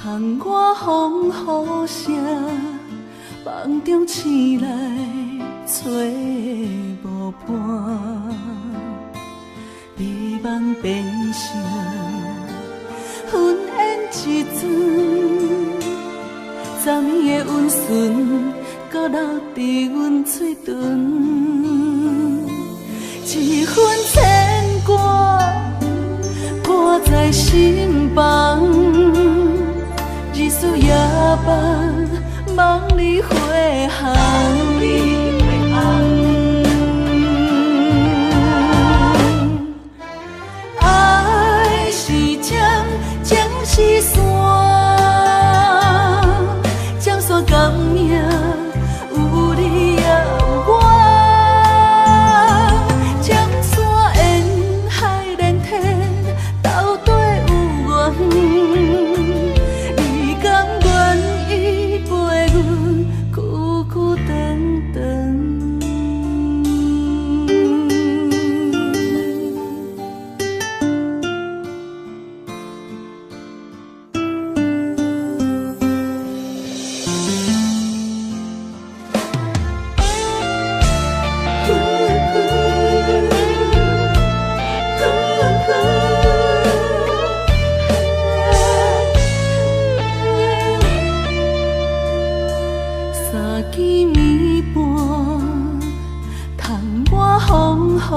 窗外风雨声，梦中醒来找无伴，美梦变成云烟一阵，昨暝的温顺，搁留伫阮嘴唇，一份牵挂挂在心房。日思夜梦，梦里回航。爱是江，江是山，江山革命有你也有我。江山沿海连天，斗底有缘。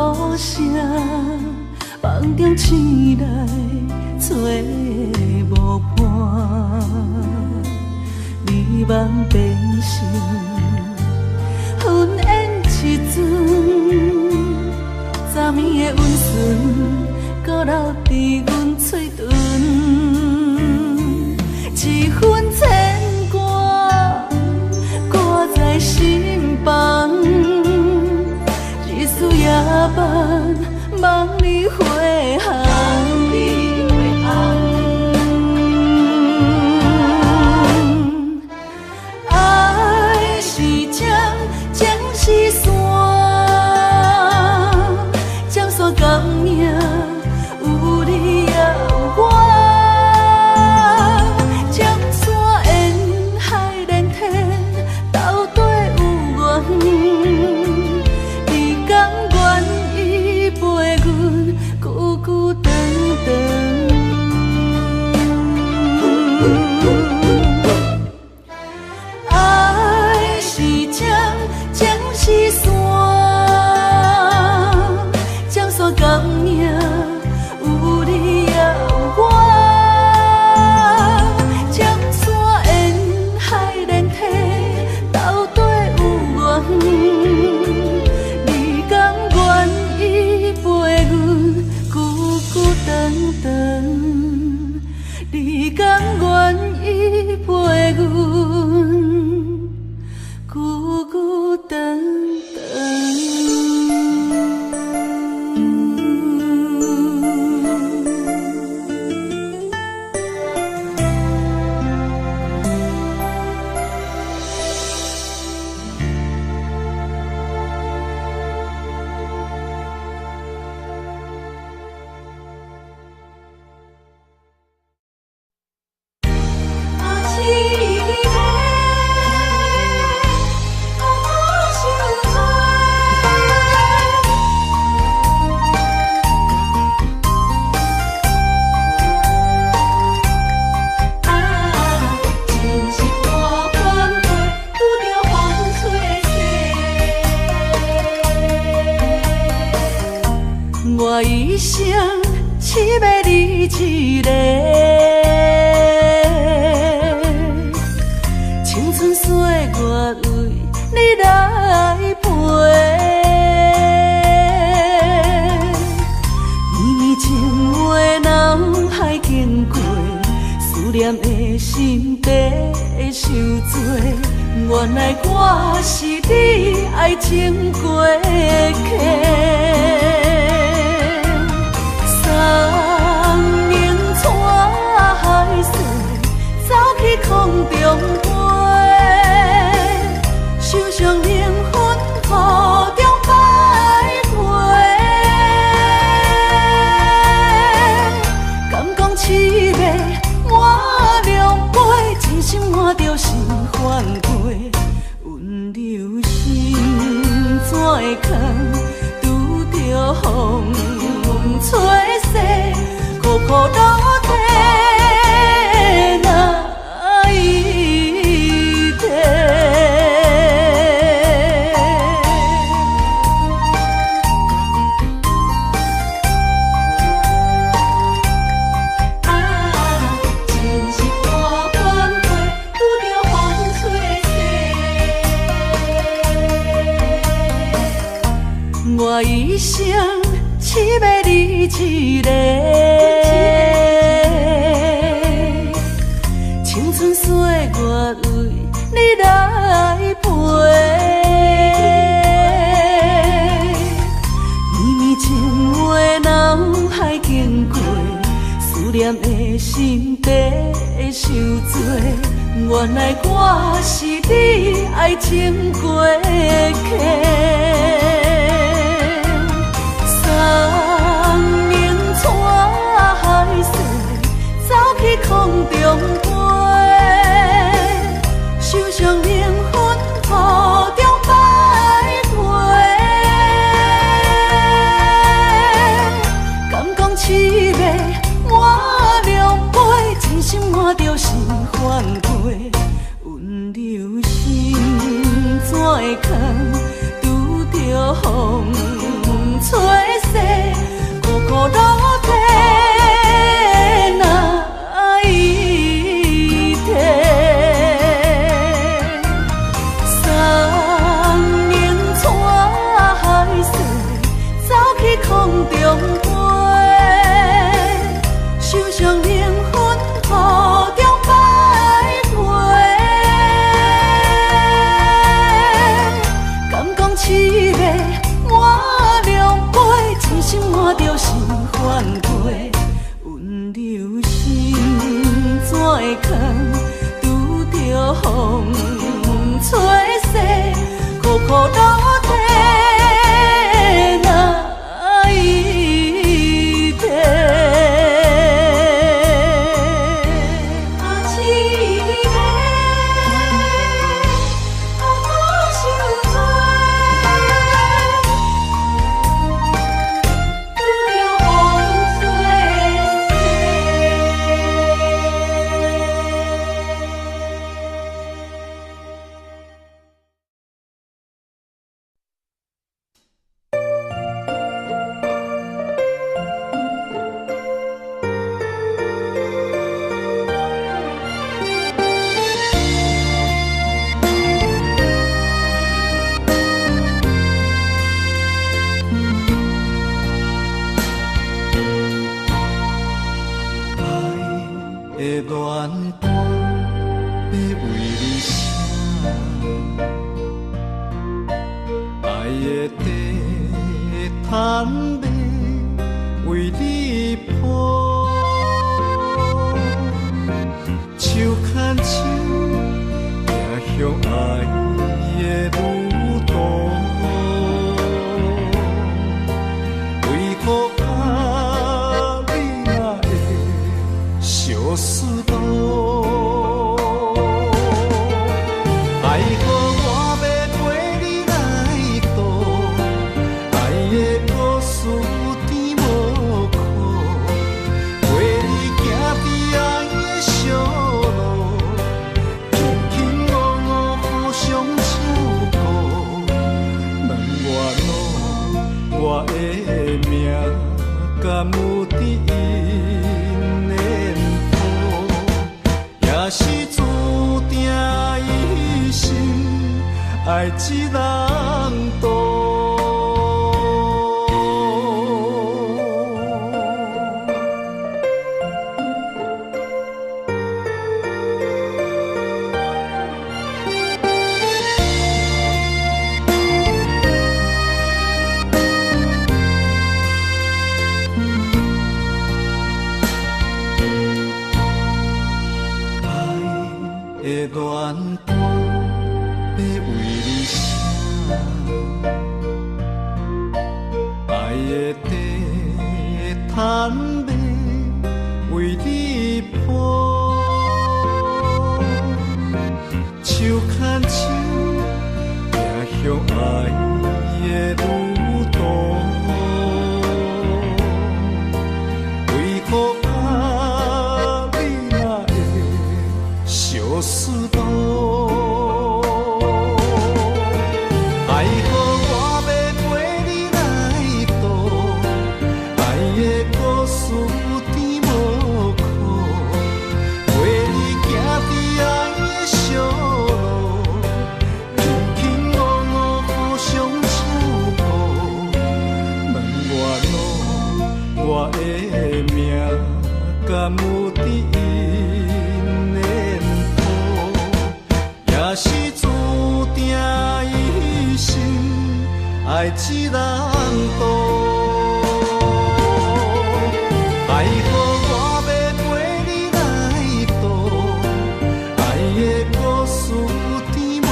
雨声，梦中醒来找无伴，美梦变成云烟一阵，昨暝的温顺，搁留伫阮嘴唇，一份牵挂挂在心房。日思夜梦，梦里回航。爱是江，江是山，江山革命有你也有我。江山沿海连天，斗底有缘。爱是江，江是山，江山革命有你也有我。江山沿海连天，斗底有缘。你甘愿意陪阮孤孤单单？你甘愿意陪阮孤孤单单？我一生只要你一个，青春岁月为你来陪。绵绵情话脑海经过，思念的心底受罪。原来我是你爱情过客。三明带海水，走去空中飞，受伤灵魂雨中徘徊。敢讲凄迷满凉杯。一个，青春岁月为你来陪。绵绵情话脑海经过，思念的心底受罪。原来我是你爱情过客。山明带海誓，走去空中飞，受伤灵魂途中徘徊。敢讲凄美满两杯，真心换着是反悔。温柔心怎会空，拄着风吹逝，苦苦落地哪一天？山明带海誓，走去空中飞，受伤灵魂途中徘徊。敢讲凄美满两杯，真心换着是反悔。温柔心怎会空，拄着风吹逝，苦苦落地哪一天？我爱一人渡，爱予我要陪你来渡，爱的故事甜无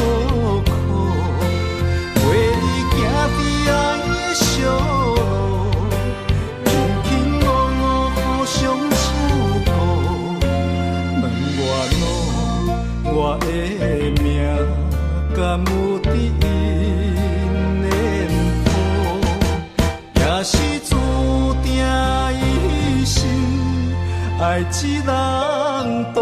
苦，陪你行伫爱的小路，轻轻误误互相照顾，问我的命敢有伫因的谱，也是注定一生爱一人渡。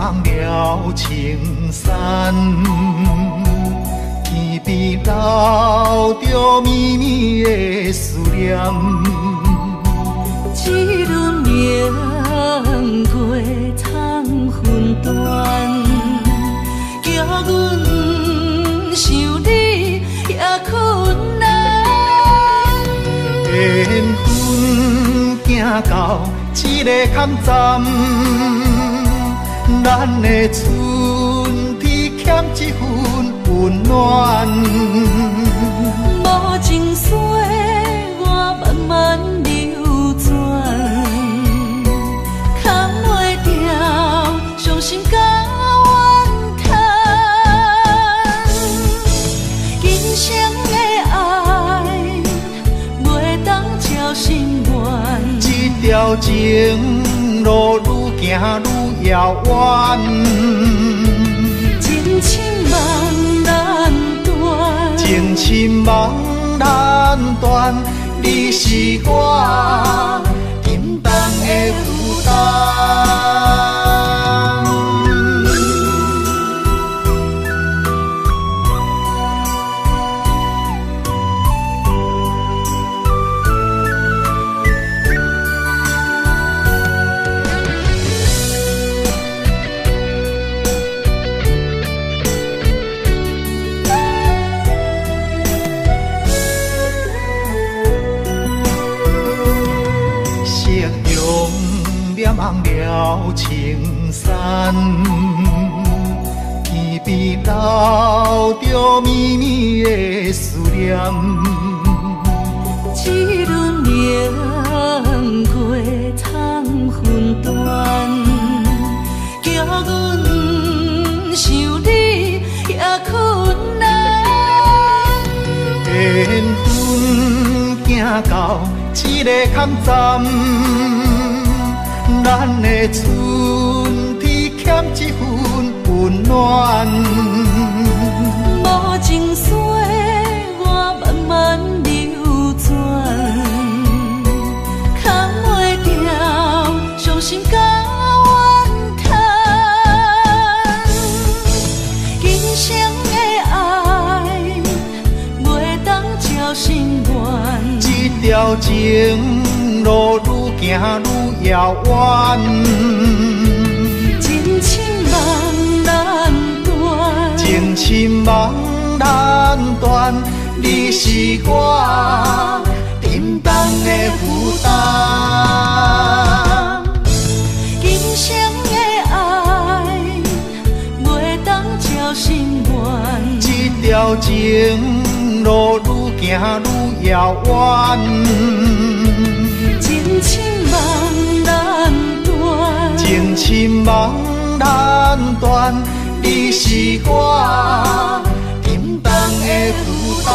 梦了青山，天边留着绵绵的思念。一轮明月藏魂断，叫阮想你也困难。缘分行到一个坎站，咱的春天欠一份温暖。无情水我慢慢流转，扛袂掉伤心甲怨叹。今生的爱袂当照心愿，这条情路愈行愈遥远，情深梦难断，情深梦难断，你是我沉重的负担。望了青山，天边留着绵绵的思念。一轮明月藏魂断，叫阮想你也困难。缘分行到一个坎站，咱的春天欠一份温暖。无情水我慢慢流转，扛袂掉伤心甲怨叹。今生的爱袂当照心愿，这条情路愈行愈遥远，情深梦难断，情深梦难断，你是我沉重的负担。今生的爱袂当照心愿，这条情路愈行愈遥远，情深梦难断，情深梦难断，你是我沉重的负担。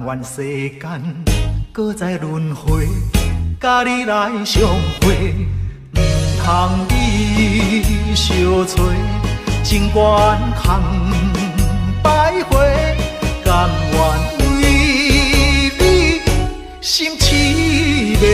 愿世间搁再轮回，甲你来相会，唔通你相找，情缘空摆花，甘愿为你心痴迷。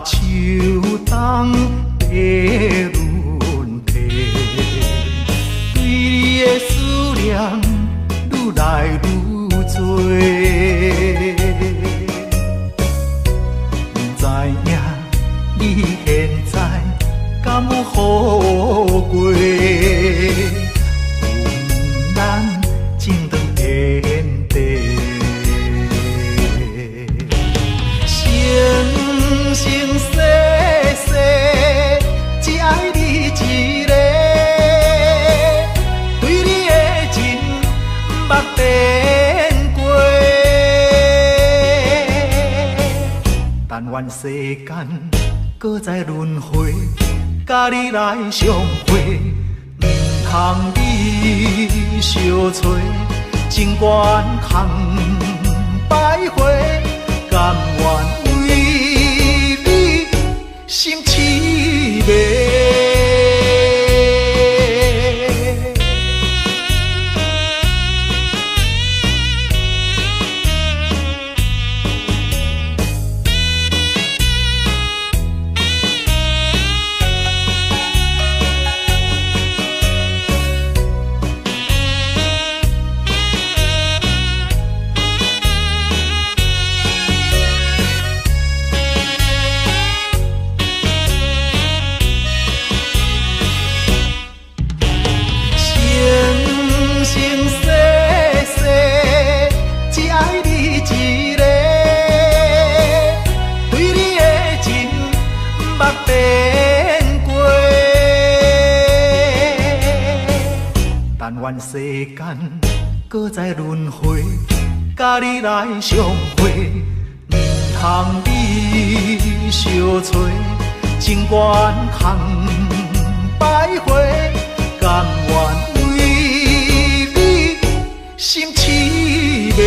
秋冬的轮替，对你的思念愈来愈多。不知影你现在敢有好过？有咱情长天地。生生世世，只爱你一个，对你的情捌变过。但愿世间搁再轮回，甲你来相会，唔通你相找，情缘空摆花，甘愿。心痴迷。愿世间搁再轮回，甲你来相会，唔通你相找，情缘空摆花，甘愿为你心痴迷。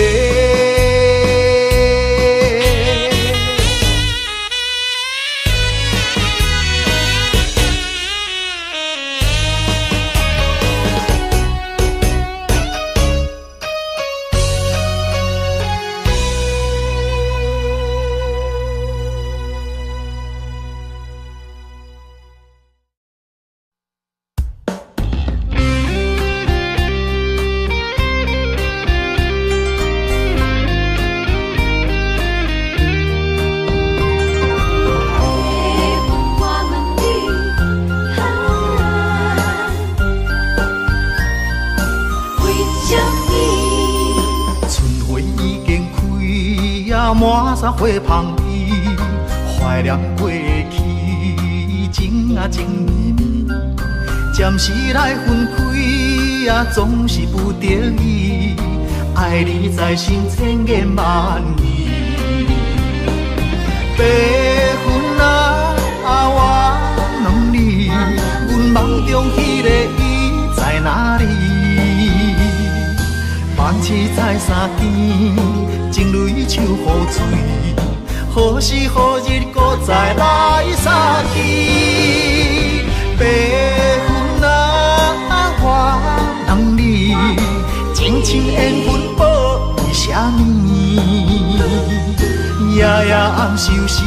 满山花香味，怀念过去，情啊情绵绵。暂时来分开，总是不得已。爱你在心千言万语。白云啊，我问你，阮梦中迄个伊在哪里？梦醒在山间，情泪像雨水，何时何日搁再来相见？白云啊，我问你，情深缘分报为啥物？夜夜暗相思，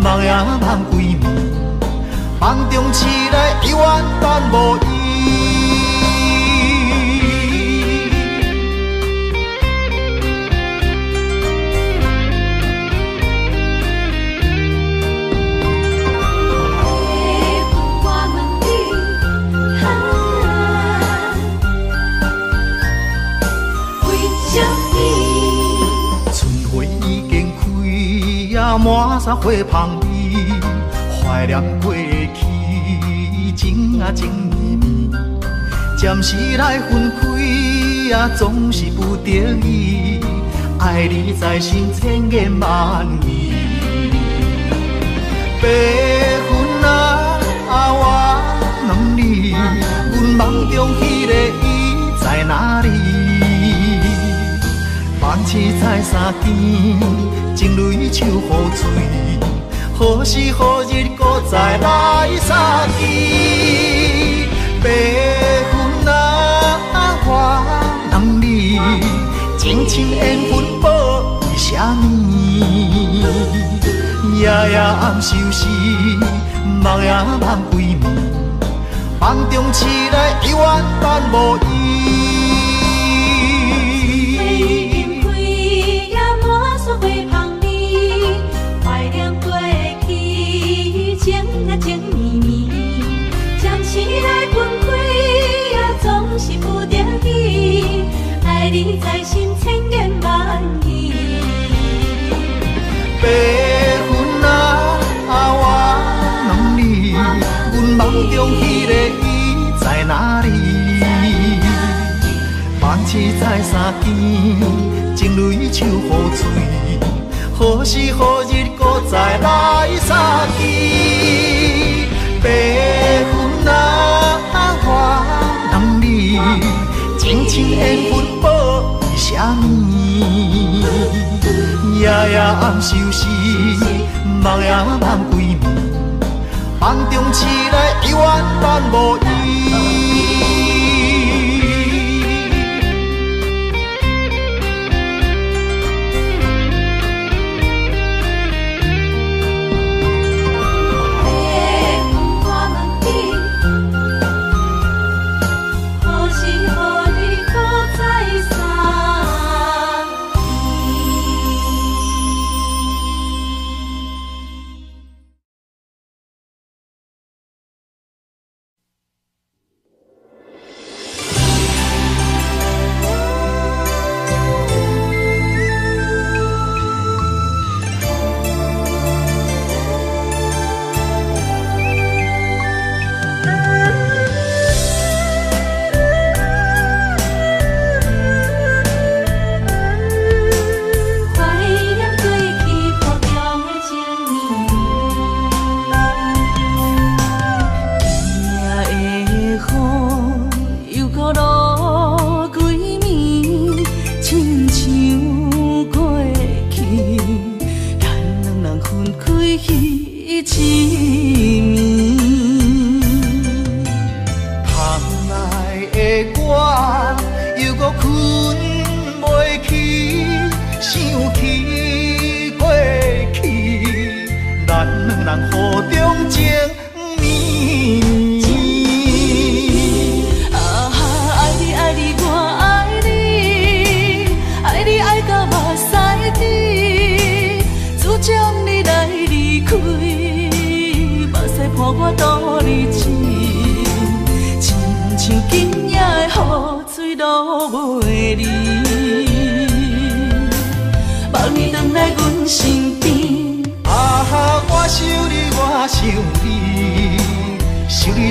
梦也梦归暝，梦中醒来永远等无伊。满山花香味，怀念过去，情啊情绵绵，暂时来分开啊，总是不得已，爱你在心千言万语。白云啊，我问你，阮梦中迄个伊在哪里？梦醒在山间，情泪手雨水，何时何日搁再来相见？白云啊，我问你，情深缘分报为啥物？夜夜暗相思，梦也梦归暝，梦中醒来犹原伴无依。情绵绵，暂时来分开啊，总是不得已，爱你在心千言万语。白云啊，我问你，阮梦中迄个伊在哪里？梦醒在山间，情泪手雨水，何时何日搁再来相见？白云啊，我问你，情深缘分报为啥物？夜夜暗相思，梦也梦归暝，梦中醒来犹原伴无依。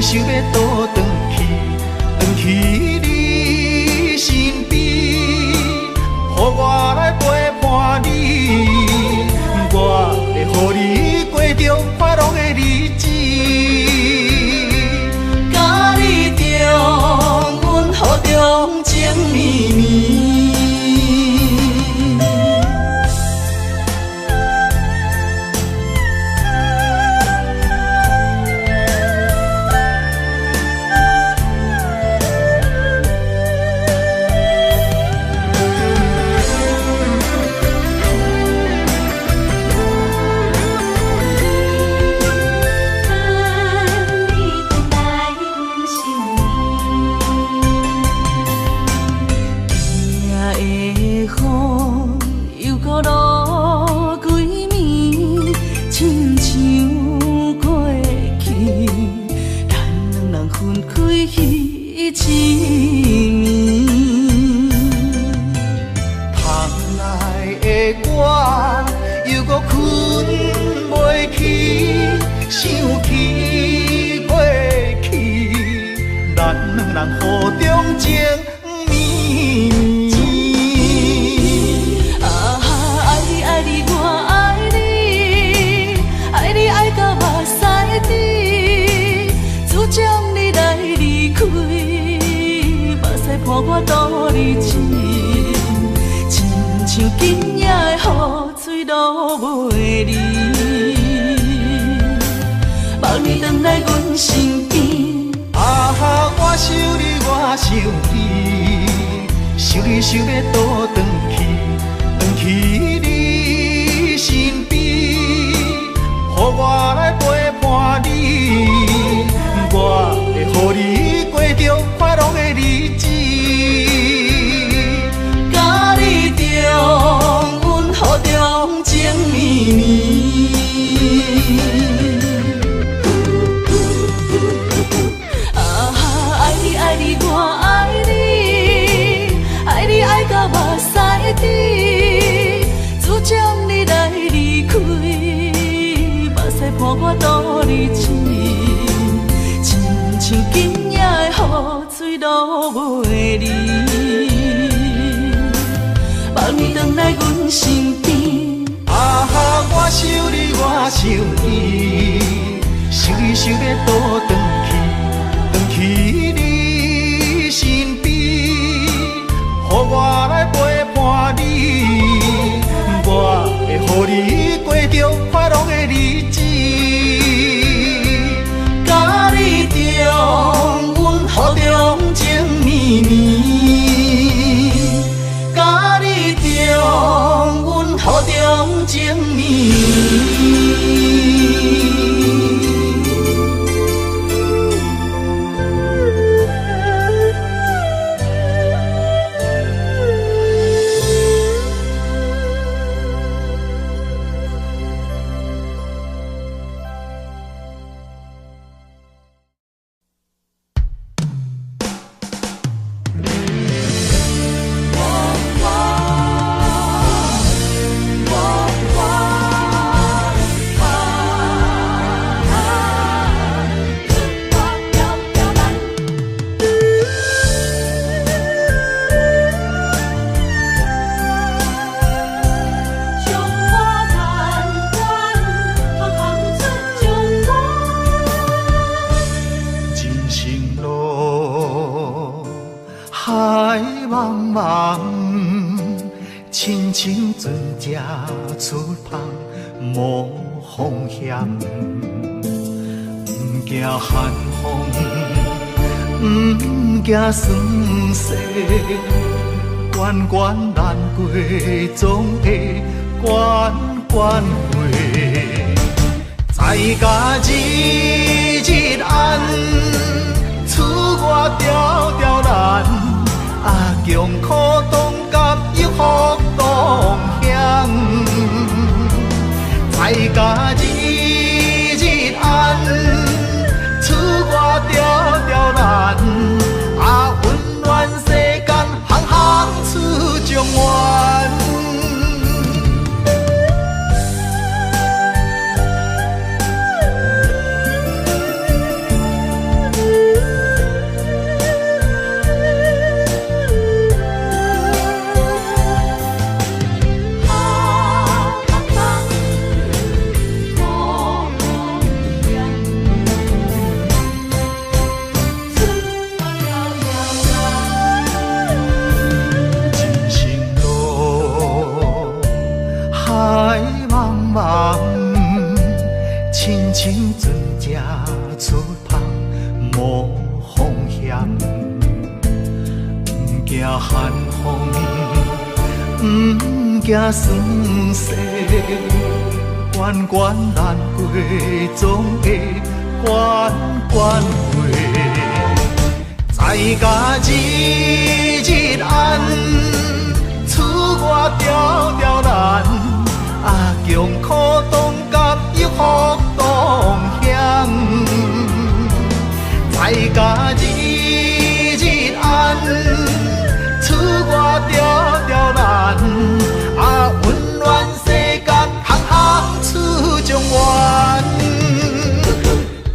想要倒转去你身边，予我来陪伴你，我会予你过着快乐的日子，甲你重温雨中情绵绵。困人互中情绵绵。爱你爱你我爱你，爱你爱到目屎滴，只将你来离开，目屎伴我度日子，亲像今夜的雨水落袂离。望你回来阮身边，我想你，我想你，想你想要倒转去你身边，予我来陪伴你，我会予你过着快乐的日子，甲你重温雨中情绵绵。爱你我爱你，爱你爱到目屎滴，只将你来离开，目屎伴我度日子，亲像今夜的雨水落袂离。望你回来阮身边，我想你，我想你，想你想要倒转去你身边，予我来陪伴你，我会予你过着快乐的日子，甲你重温雨中情绵绵，甲你重温雨中情绵绵。亲像船只出航无风险，不惊寒风，不惊霜雪，关关难过总会关关过。在家日日暗，厝外条条难，强苦当甘抑福当险。在家日日暗，厝外条条难，温暖世间行行出状元。亲像船只出航无风险，不惊寒风，不惊霜雪，关关难过总会关关过。在家日日暗，厝外条条难，强苦当甘抑福当险。在家日日暗，厝外条条难，温暖世间行行出状元。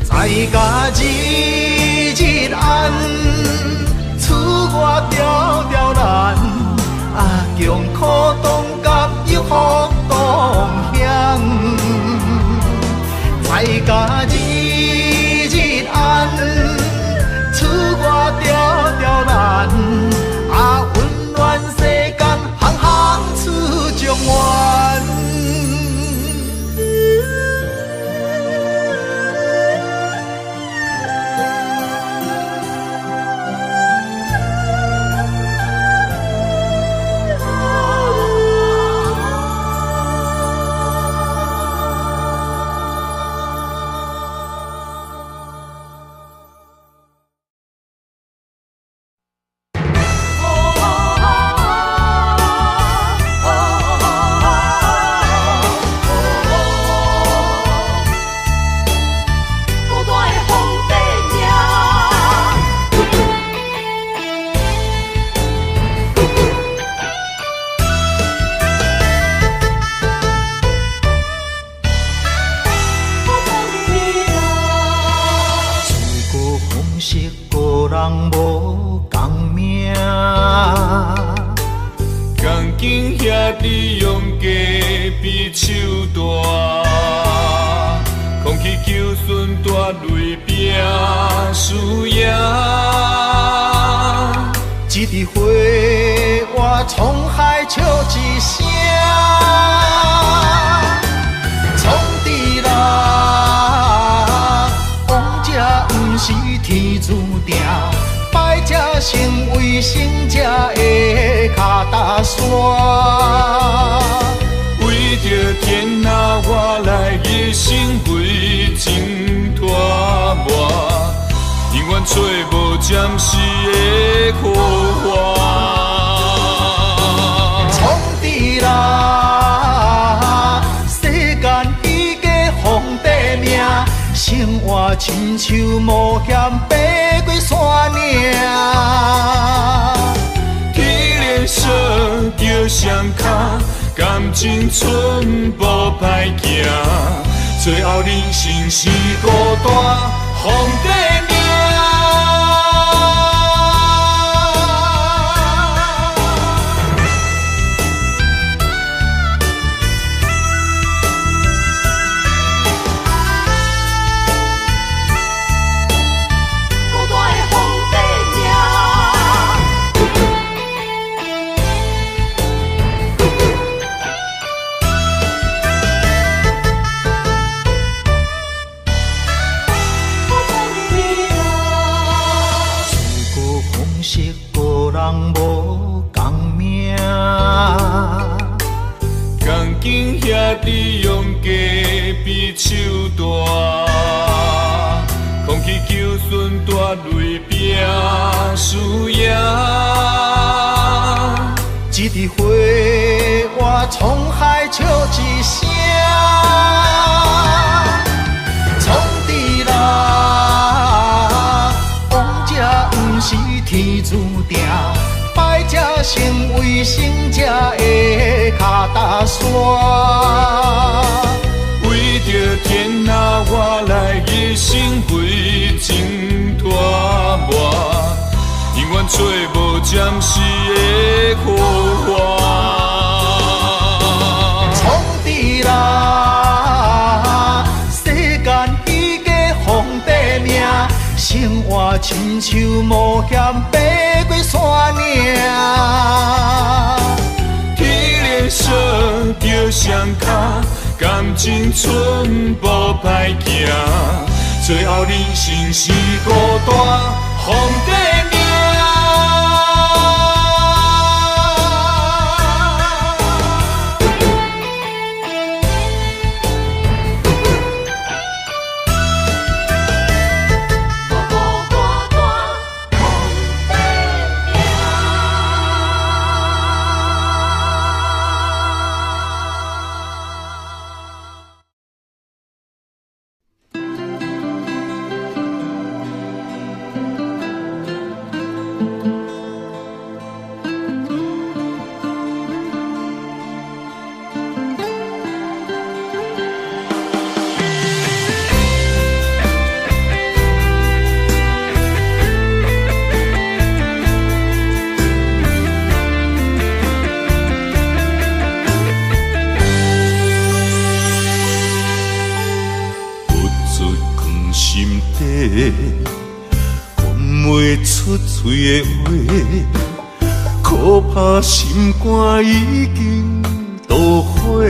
在家日日暗。比手大，空气求顺大雷拼输赢。一枝花，我沧海笑一声。创治人，王者不是天注定，败者成为胜者的脚踏山。为着天下，我来一生为情拖磨。永远找无暂时的苦花。创治人，世间已过皇帝命，生活亲像冒险爬过山岭。天连锁着双脚，感情寸步歹行，最后人生是孤单皇帝命。兄弟用家比手大，空气求顺大雷拼输赢。一枝花，我沧海笑一声。创治人，王者不是天注定，败者成为胜者的脚踏山。为着天下，我来一生为情拖磨，永远找无暂时的苦花。创治人，世间已过皇帝命，生活亲像冒险爬过山岭。天连锁着双脚，感情寸步歹行，最后人生是孤单皇帝命。讲袂出嘴的话，可怕心肝已经都火。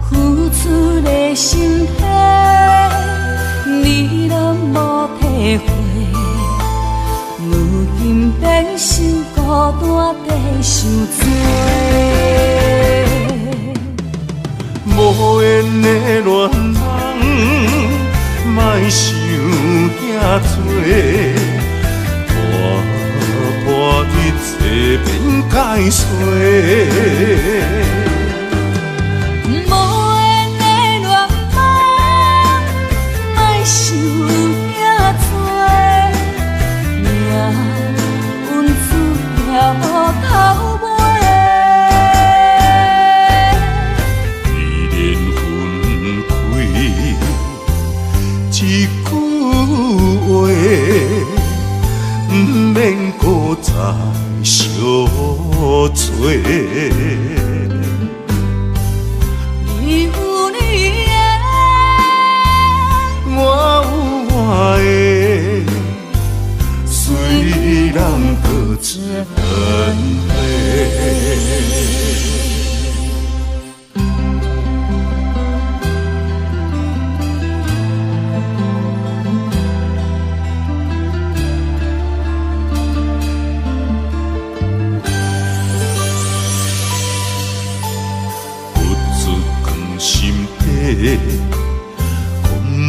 付出的心血，你拢无体会。如今变成孤单地受罪。无缘的恋人，莫想遐多，破一切变解碎。无缘的恋人，莫想遐多，命运注定头尾。一句话，不免搁再相做。讲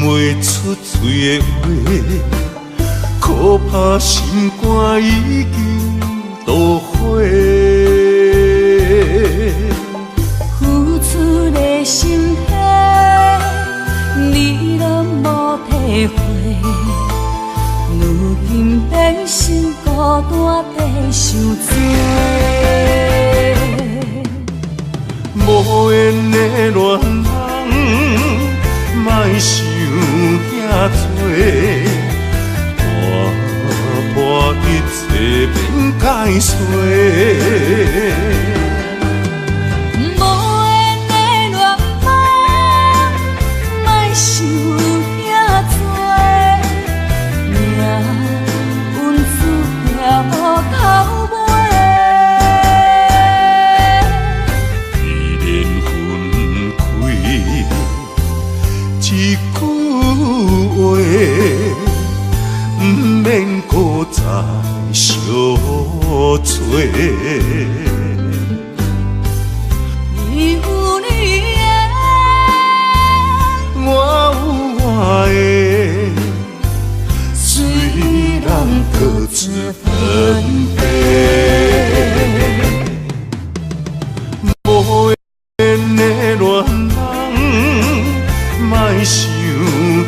袂出嘴的话，可怕心肝已经都火。付出的心血，你拢无体会。如今变心孤单地受罪。无缘的恋人，莫想遐多，破一切免解释。无缘的恋梦，莫想遐多，命运注定无头尾。一句话，不免搁再相找。你有你的，我有我的，虽然各自分别。无缘的恋人，莫想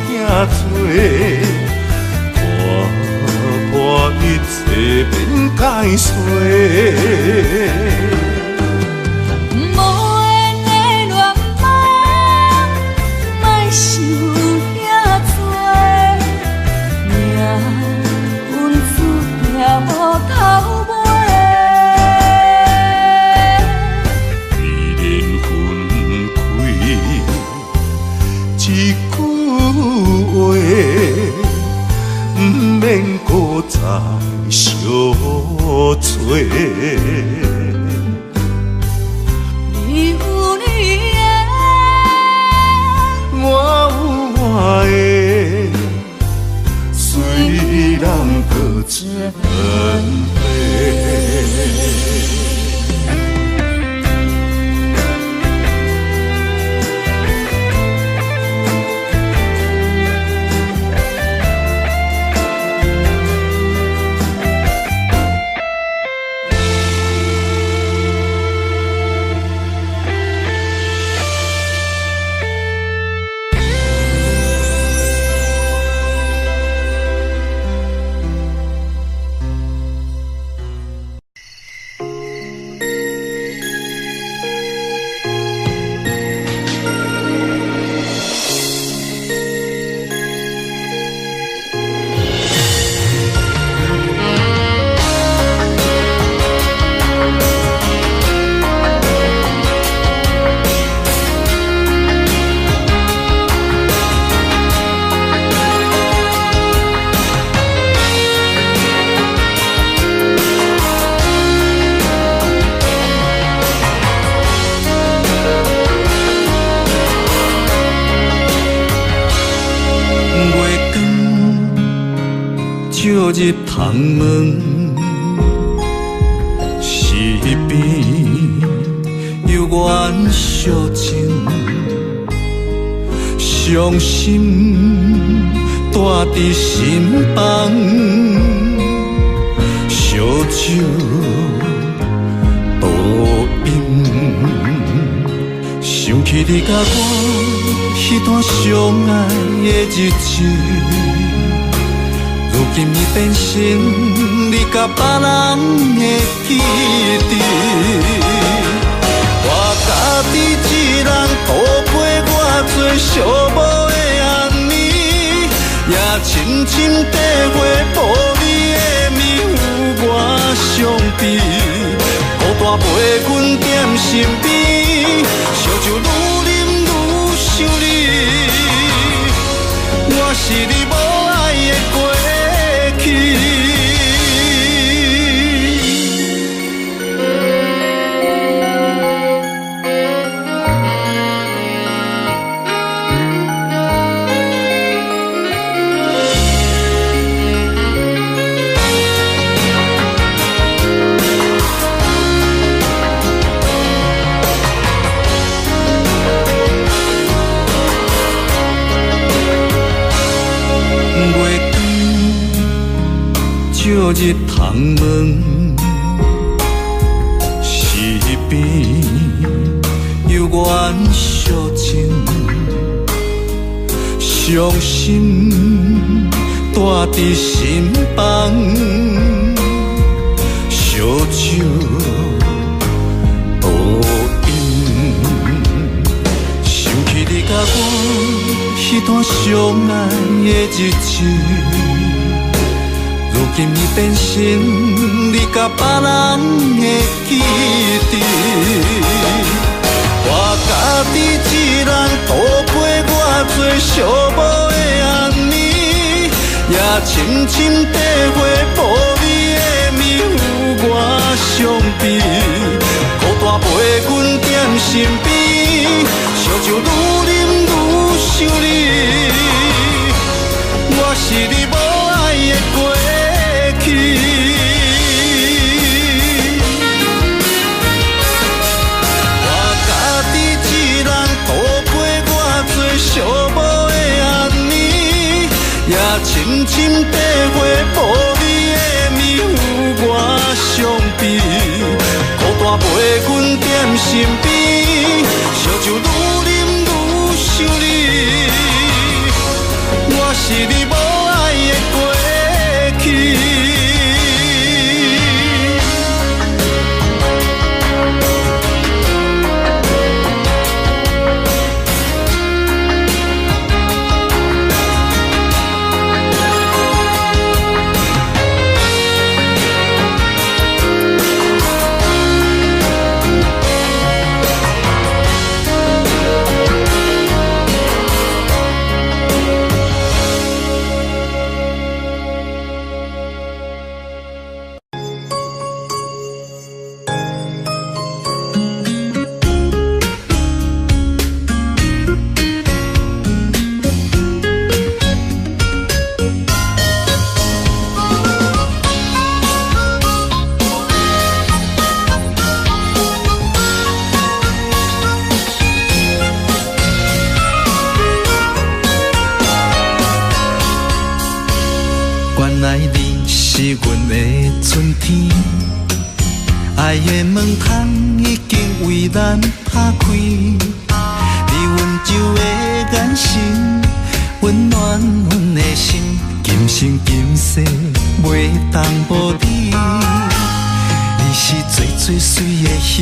遐多，破一切免解释。无缘的恋梦，莫想遐多，命运注定无头尾。缘分开，一句话，不免搁再相找。你有你的，我有我的，虽然各自分别。照入窗门，四边有缘相情，伤心带伫心房，烧酒倒饮，想起你甲我迄段相爱的日子。如今已变成你甲别人的记忆，我家己一人度过我最寂寞的暗暝，也深深体会无你的面有我伤悲，孤单陪阮踮身边，烧酒愈啉愈想你，我是你无爱的过去。日窗门，是边有缘相情，伤心带伫心房，烧酒倒饮，想起你甲我迄段相爱的日子。如今已变成你甲别人的记忆，我家己一人度过我最寂寞的暗暝，也深深体会无你的面有我伤悲，孤单陪阮踮身边，烧酒愈啉愈想你，我是你无爱的过去。我家己一人度过我最寂寞的暗暝，也深深体会无你的面有我伤悲，孤单陪阮踮身边，烧酒愈啉愈想你，我是你无爱的过去。原来你是阮的春天，爱的门窗已经为咱打开，你温柔的眼神温暖阮的心，今生今世袂当无你。你是最最水的迄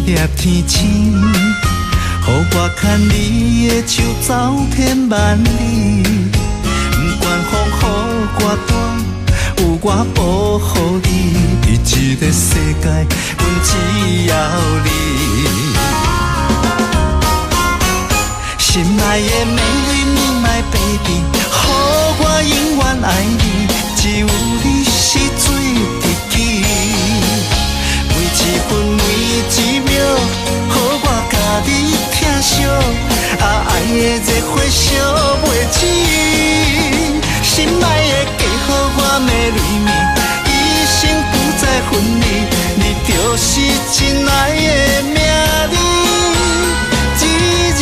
粒天星，予我牵你的手走遍万里，不管风雨多大。有我保护你，伫这个世界，阮只要你。心爱的美丽你my baby， 予我永远爱你，只有你是最知己。每一分每一秒，予我甲你疼惜，爱的热火烧袂止。心爱的嫁予我的蕊面，一生不再分离，你就是真爱的名字。日日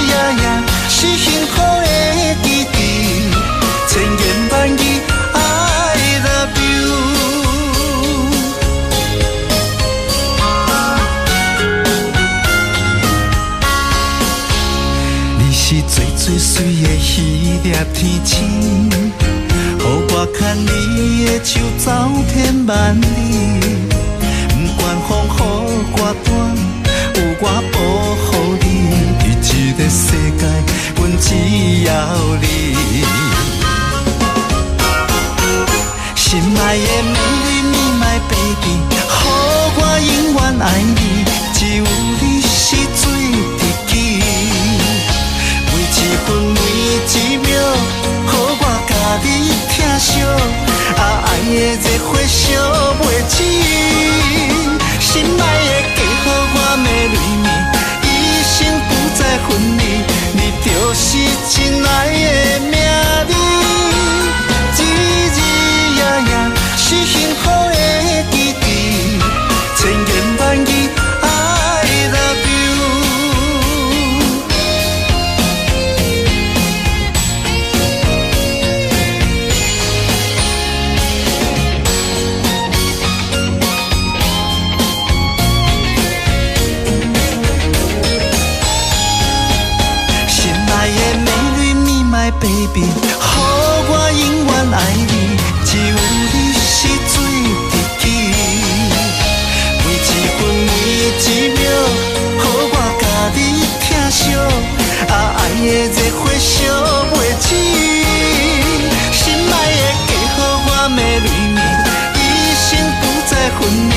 夜夜是幸福的记忆，千言万语 I love you。你是最最水的迄粒天星。予我牵你的手走遍万里，不管风雨多大，有我保护你，伫这个世界，阮只要你。心爱的美丽你my baby， 予我永远爱你，只有你是最知己。每一分每一秒，予我甲你。爱的热火烧袂止，心爱的嫁予我的蕊面，一生不再分离，你就是真爱的名字。日日夜夜是幸福的记忆，千言万语 I love you。，baby， 予我永远爱你，只有你是最知己。每一分每一秒，予我甲你疼惜，爱的热火烧袂止。心爱的家，予我美泪面，一生不再分离，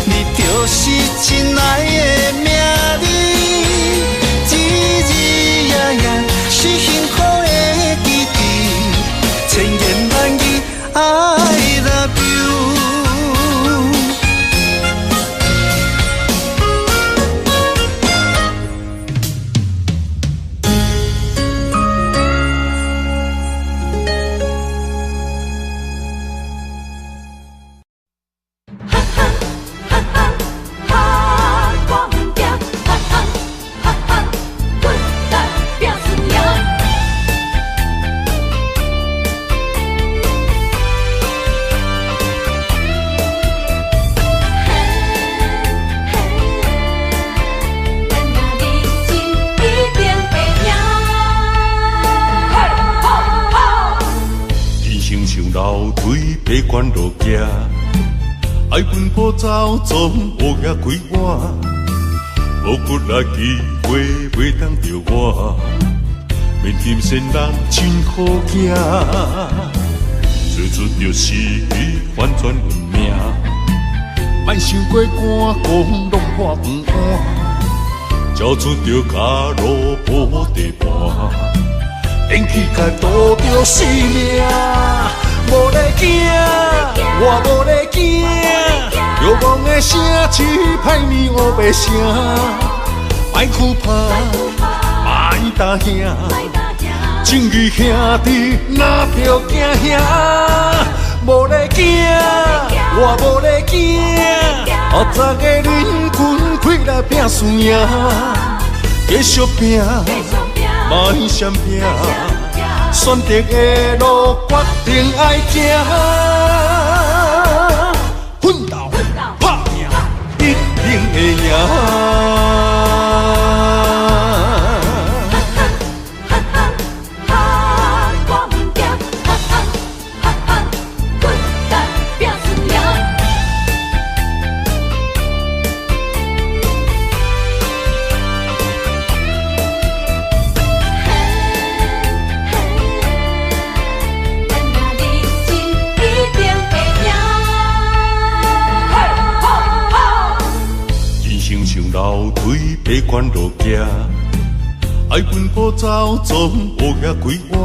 你就是真爱的名字。日日夜夜是幸福的记忆，千言万语 I love you。爬关路行，爱奔波走，总乌鸦开碗，无骨力机会袂当着我，面金仙人真好行，做出着死去反转运命，莫想过寒讲落破饭碗，交出着脚路无地盘，连起该渡着生命。无咧惊，我无咧惊，遥望的声只歹面乌白声，莫哭怕，莫打兄，情义兄弟哪着惊兄？无咧惊，我无咧惊，后早个人群开来拼输赢，继续拼，莫闪拼。选择的路，决定爱行，奋斗拍拼，一定会赢。楼梯爬关路行，爱奔波走，总乌鸦开碗，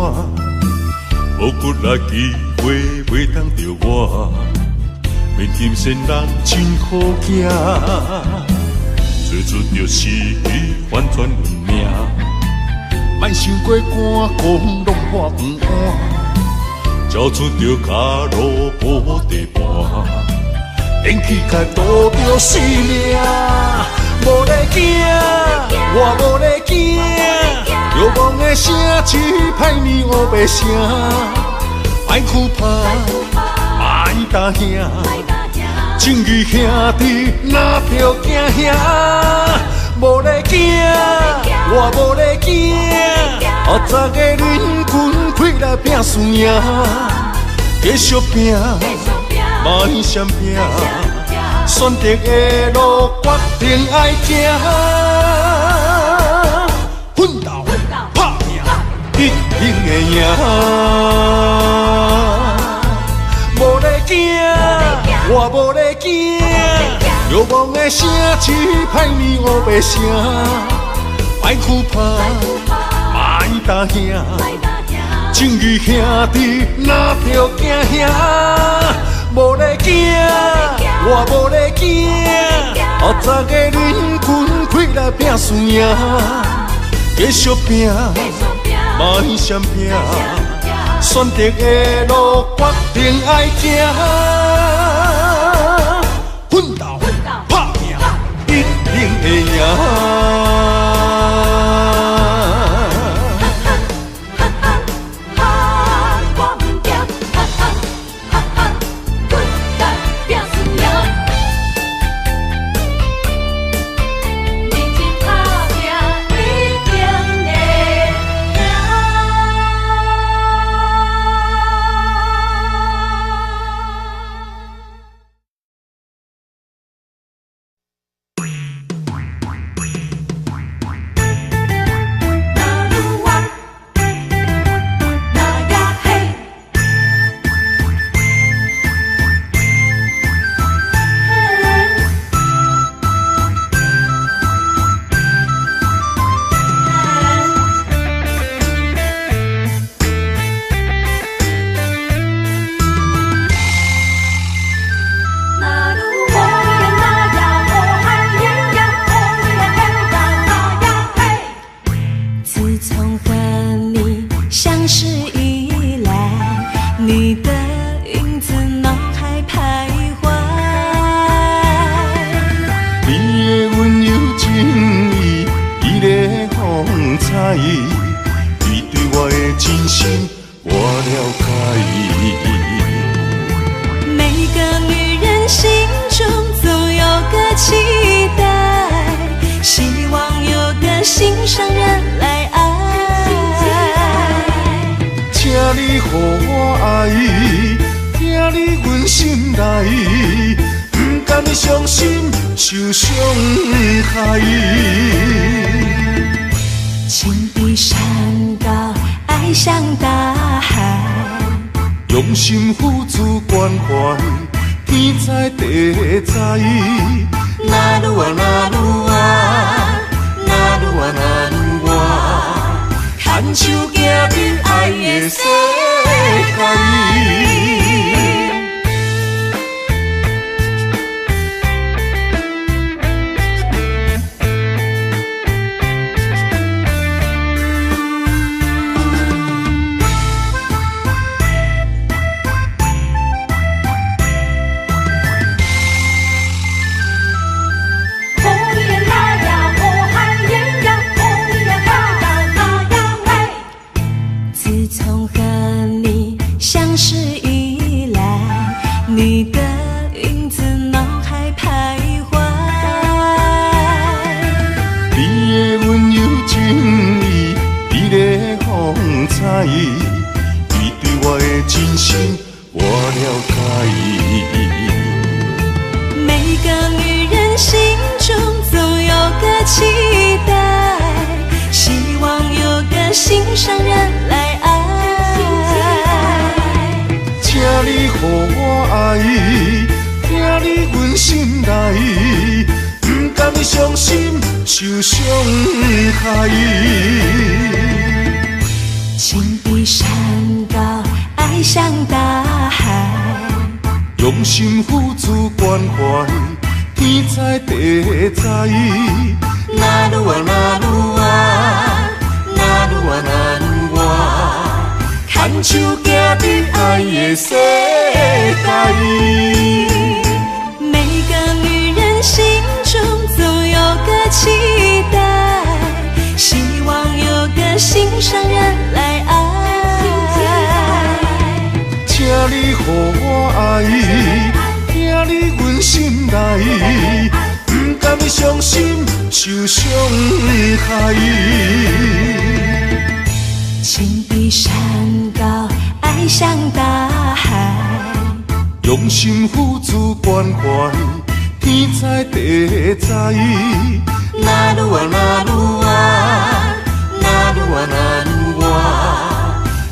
无骨力机会袂当着我，面金仙人真好行，做出着死去反转运命，莫想过寒讲落破饭碗，交出着脚路无地盘。连起该渡着生命，无咧惊，我无咧惊，遥望的声只歹面乌白声，莫哭怕，莫打兄，情义兄弟哪着惊兄？无咧惊，我无咧惊，后早个人群开来拼输赢，继续拼。莫闪拼，选择的路决定爱行，奋斗拍拼，一定会赢。无咧惊，我无咧惊，遥望的声只歹面乌白声，莫哭怕，莫打兄，情义兄弟哪着惊兄？无咧惊，我无咧惊，后早个人群开来拼输赢，继续拼，莫闪拼，选择的路决定爱行，奋斗拍拼，一定会赢。知，伊对我的真心我了解。每个女人心中总有个期待，希望有个心上人来爱。请你予我爱，听你阮心内，不甘伤心受伤害。情比山高，爱像大海，用心付出关怀，天知地知。那愈啊那愈啊，那愈啊那愈啊，牵手行入爱的世界。伊对我的真心我了解。每个女人心中总有个期待，希望有个心上人来爱。请你予我爱，听你阮心内，不甘伤心受伤害。情比山高，爱像大海，用心付出关怀，天知地知。那愈啊那愈啊，那愈啊那愈啊，牵手行入爱的世界。每个女人心中总有个期待，希望有个心上人来爱。请你予我爱，听你阮心内，不甘伤心受伤害。情比山高，爱像大海，用心付出关怀，天知地知。那愈啊那愈啊，那愈啊那愈啊，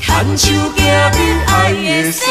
牵手行入爱的世界。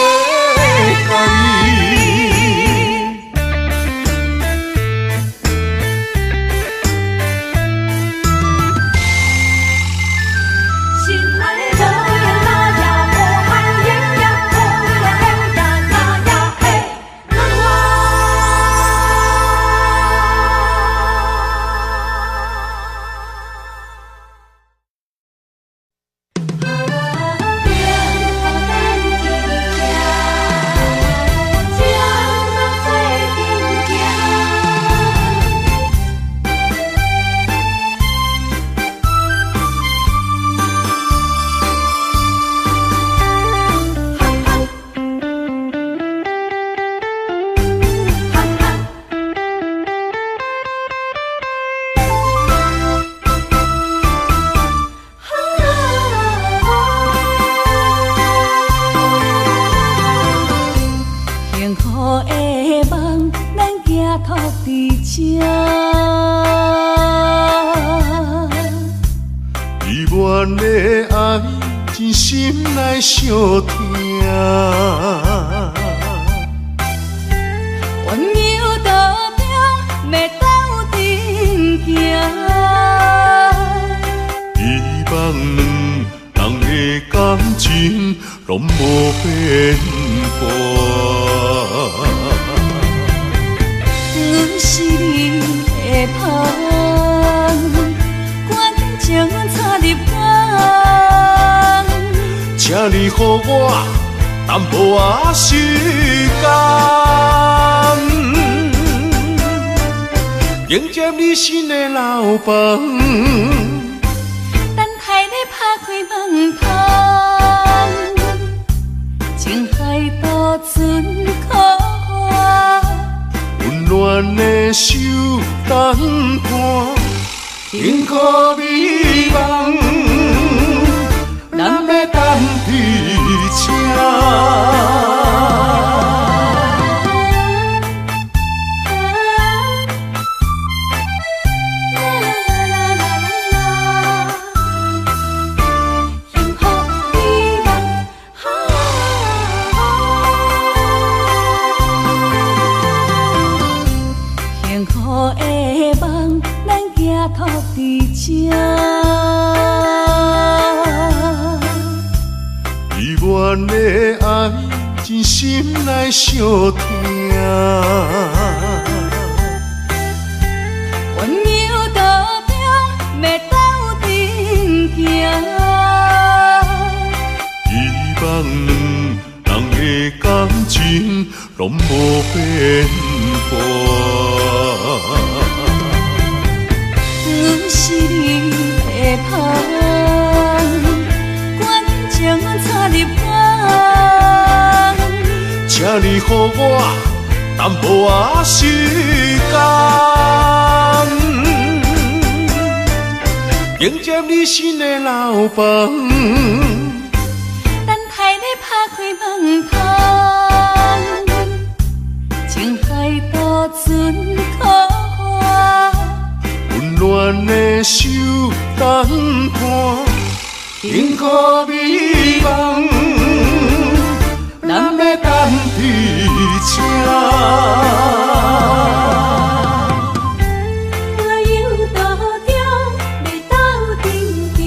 伊愿的爱真心内相疼，温柔道中要斗阵行，希望两人的感情拢无变化。阮是你的香，关情插入肝，请你予我淡薄仔时间，迎接你新的老房。等开门窗，情海渡春苦花，温暖的手等伴，幸福美梦，咱要等伫这。依阮的爱，真心来相听。温柔道中，要斗阵行。希望两人的感情拢无变化。阮是你的香，关情插入肝，请你予我淡薄仔时间，迎接你新的老房。等待你拍开门窗，情海渡春苦花。温暖的手等伴，幸福美梦，咱要等伫这。温柔道中，要斗阵行。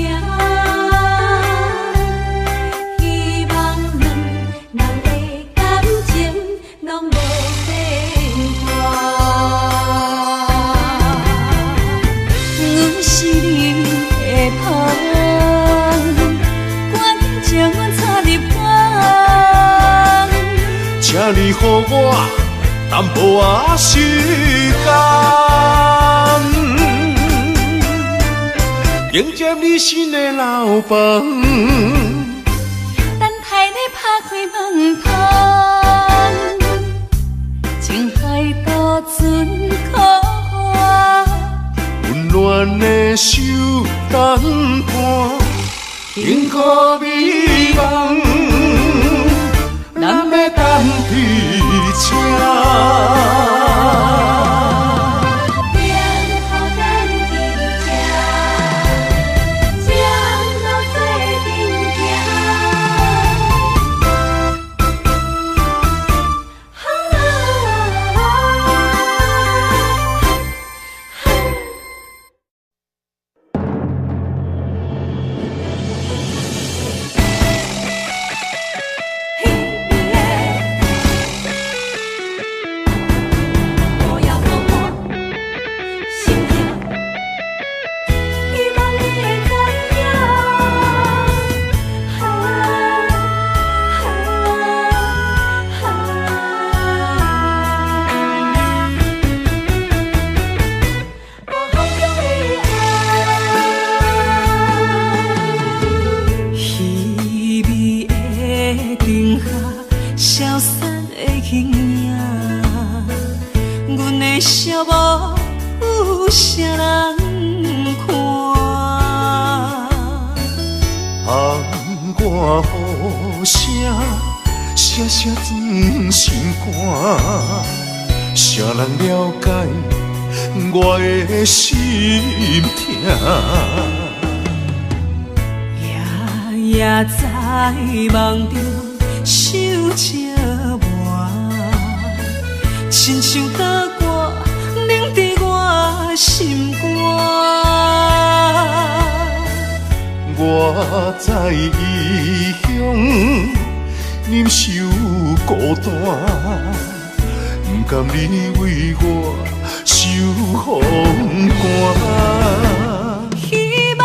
希望两人的感情拢无变化。阮是你的香，关情插入肝，请你予我淡薄仔时间，迎接你新的老房。等待你拍开门窗，情海渡春苦花。温暖的手等伴，幸福美梦，咱要等伫这。写写转心肝，谁人了解我的心痛？夜夜在梦中想着我，亲像刀割冷伫我心肝。我在异乡忍受孤单，不甘你为我受风寒。希望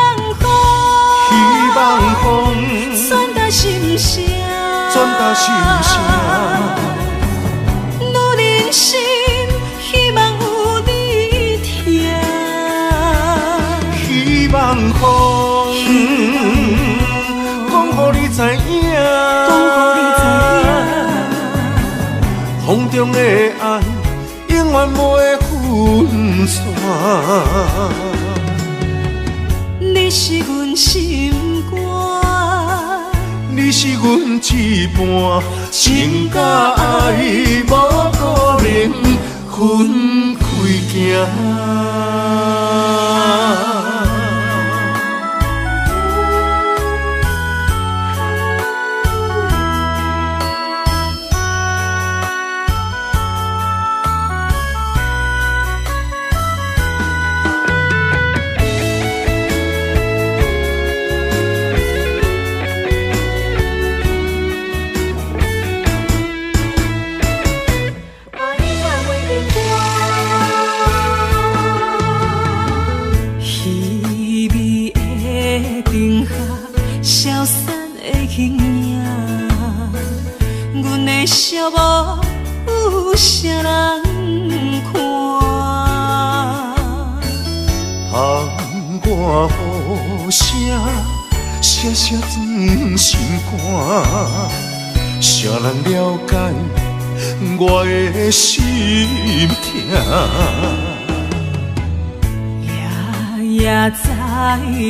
风传达心声，女人心希望有你听。希望风爱永远不会分散。你是阮心肝，你是阮一半，情甲爱无可能分开行。笑无有啥人看，窗外雨声，声声钻心肝。谁人了解我的心痛？夜夜在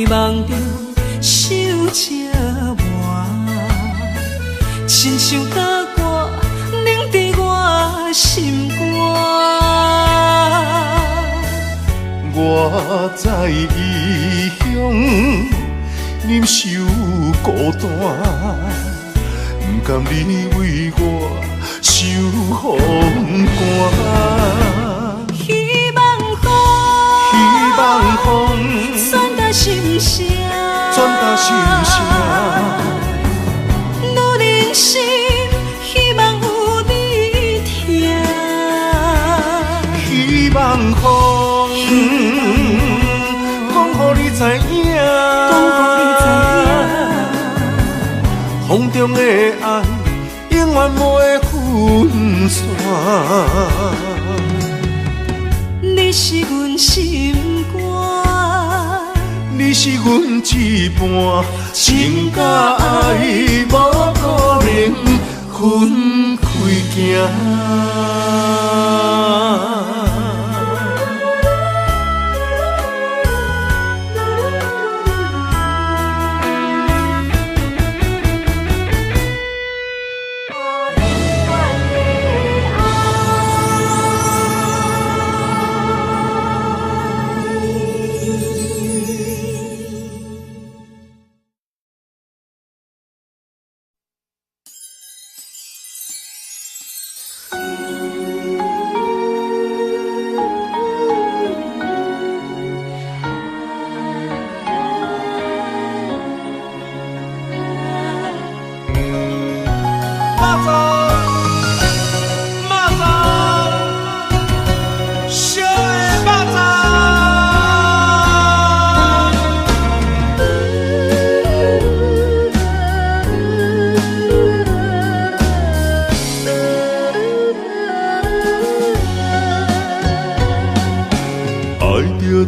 梦中想这晚，亲像刀割凝伫我心肝。我在异乡忍受孤单，不甘你为我受风寒。希望风传达心声，女人心希望有你听。希望风讲予你知影，风中的爱永远不会分散。你是阮心肝，你是阮一半，情甲爱无可能分开行。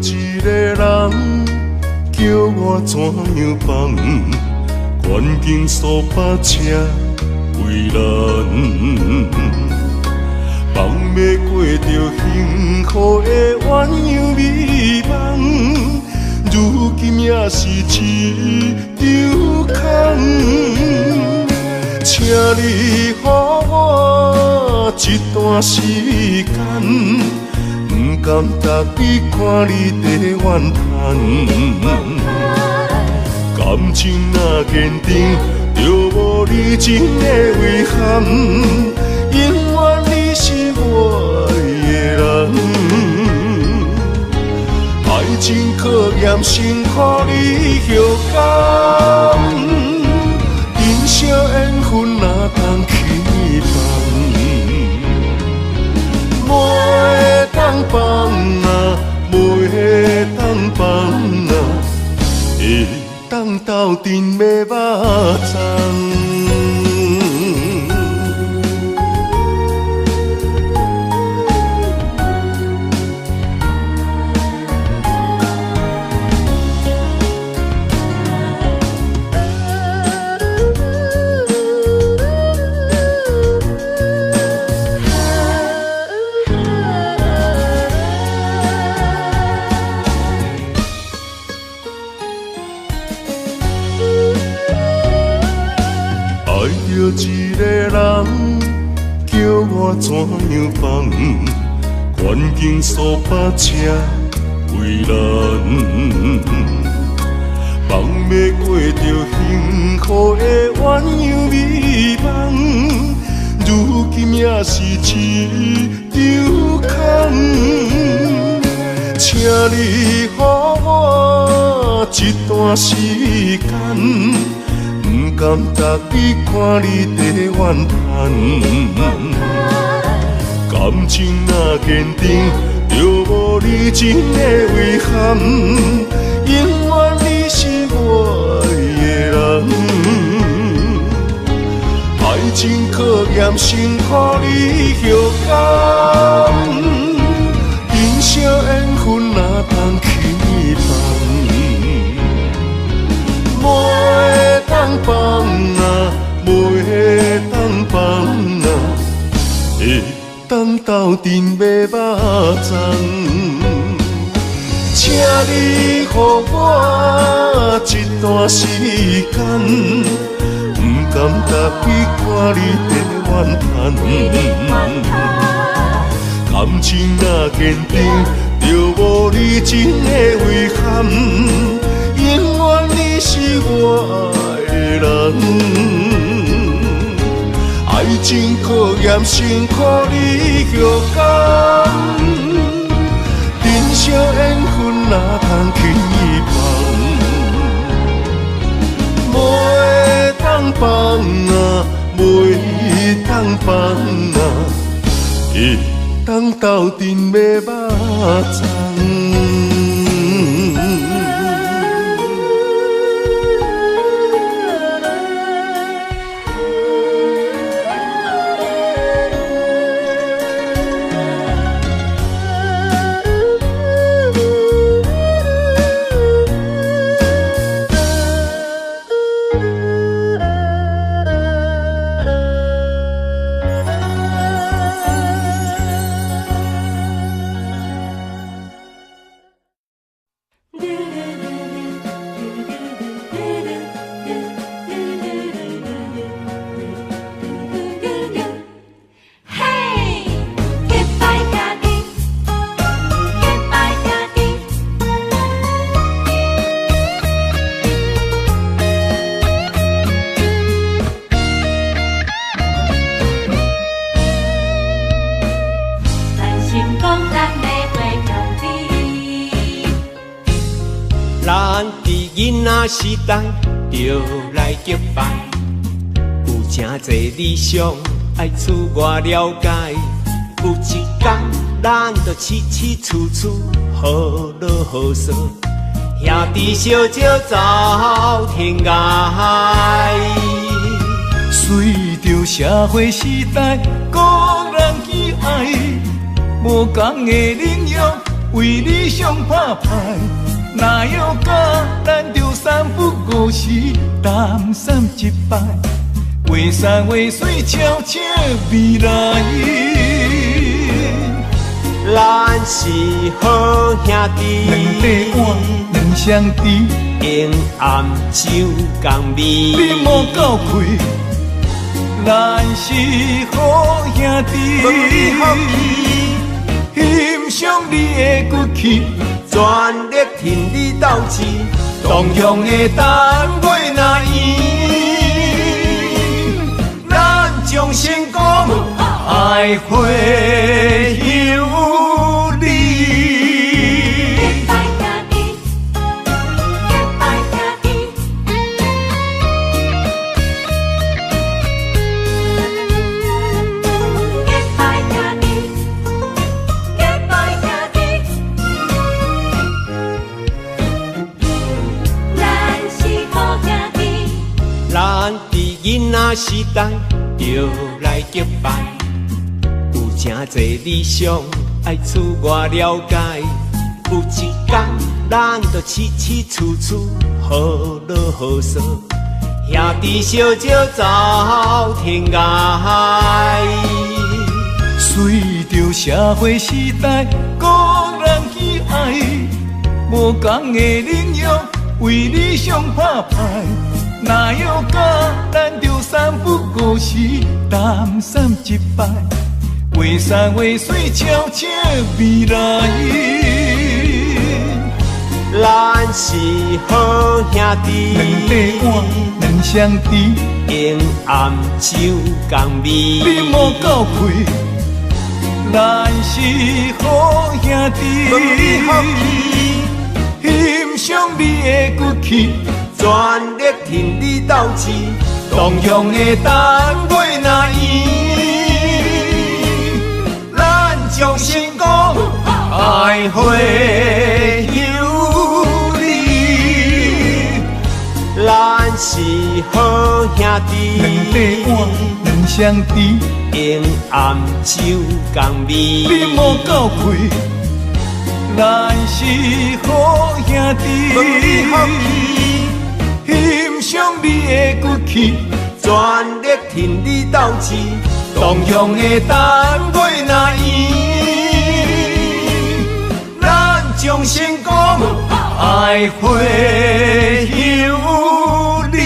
一个人叫我怎样放？环境所把车为难，放要过着幸福的鸳鸯美梦，如今也是一场空。请你予我一段时间，不甘逐日看你在怨叹，感情若坚定，就无你真的遗憾。永远你是我的人，爱情考验辛苦你后甘，今宵缘分哪通去放？袂当放啊，袂当放啊，会当斗阵的肉粽。一个人，叫我怎样放？环境所把车为难，放要过着幸福的鸳鸯美梦，如今也是一场空。请你予我一段时间，不甘逐日看你在怨叹。感情若坚定，就无你真的遗憾。永远你是我的人，爱情考验辛苦你后甘。人生缘分哪通去放？袂当放啊，袂当放啊，会当斗阵买肉粽。请你予我一段时间，不甘逐日看你在怨叹。感情若坚定，就无你真的遗憾。永远你是我的人，爱情考验辛苦你后甘。人生缘分哪通去放？袂当放啊，袂当放啊，会当斗阵买肉粽。时代就来结拜，有真侪理想爱自我了解。有一天，咱就起起处处好落好说，兄弟相招走天涯。随着社会时代，个人喜爱，无同的领域为理想打拼。哪有假？咱着三不五时，淡散一摆，画山画水，悄悄未来。咱是好兄弟，两块碗，两双池，永暗酒共味。你莫够开，咱是好兄弟，欣赏你的骨气。全力挺你斗志，同样的单位那伊，咱将成功爱会有你。囡仔时代就来结拜，有真侪理想爱自我了解。有一天，咱就起起处处好落好说，兄弟相招走天涯。随着社会时代，个人喜爱，无同的领域为理想打拼。哪有甲咱着三不五时，淡散一摆，话山话水悄悄未来。咱是好兄弟，两块碗两相知，用暗手共味。你莫够气，咱是好兄弟，欣赏你的骨气，全力挺你斗志，同样的单位若圆，咱将成功爱会有你。咱是好兄弟，两块碗两相知，用暗手共味。你莫够气，咱是好兄弟，欣赏你的骨气，全力挺你斗志，同样的单位若圆，咱将成功爱会有你。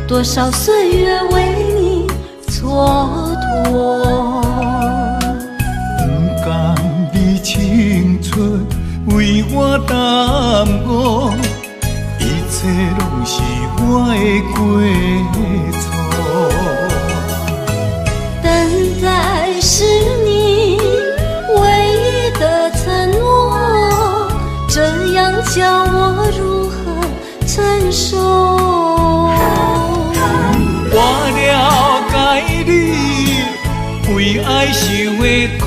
多少岁月为你蹉跎，不甘你青春为我耽误，一切拢是我的过错。等待是你唯一的承诺，这样叫我如何承受？我了解你为爱受的苦，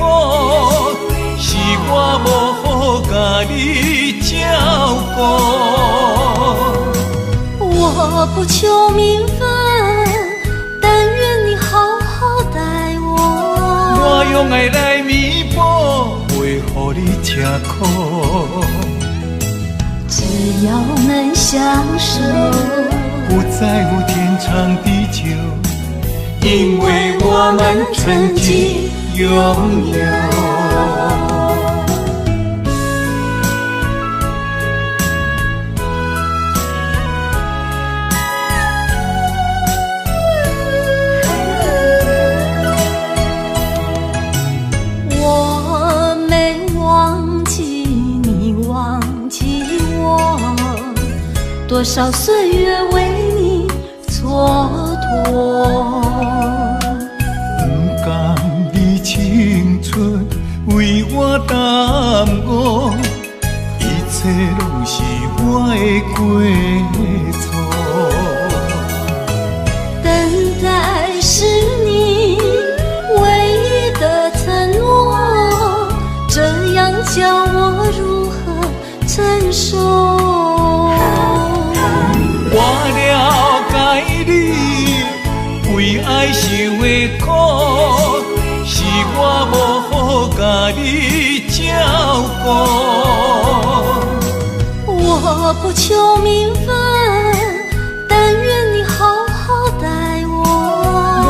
是我无好甲你照顾。我不求名分，但愿你好好待我。我用爱来弥补，袂予你吃苦。只要能相守，不在乎天长地久，因为我们曾经拥有。我没忘记你忘记我，多少岁月为你蹉跎。不甘你青春为我耽误，一切拢是我的过错。等待是你唯一的承诺，这样叫我如何承受？我了解你为爱受的苦，是我无好甲你照顾。我不求名分，但愿你好好待我。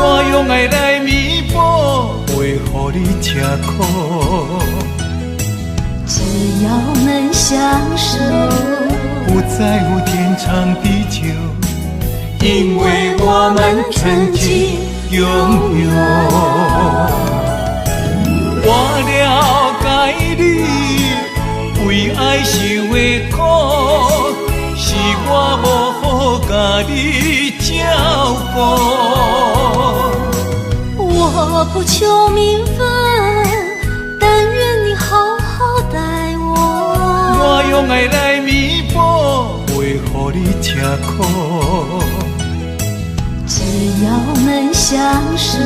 我用爱来弥补，袂予你吃苦。只要能相守，不在乎天长地久，因为我们曾经拥有。我了解你为爱受的苦，是我无好甲你照顾。我不求名分，但愿你好好待我。我用爱来弥补，袂予予你吃苦。只要能相守，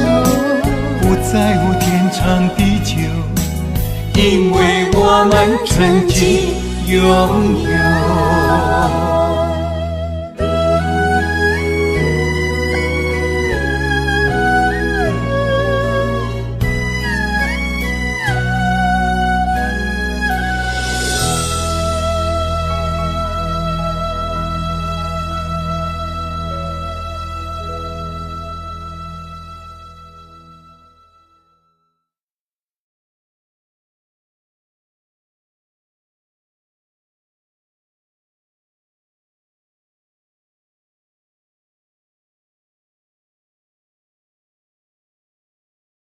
不再有天长地久，因为我们曾经拥有。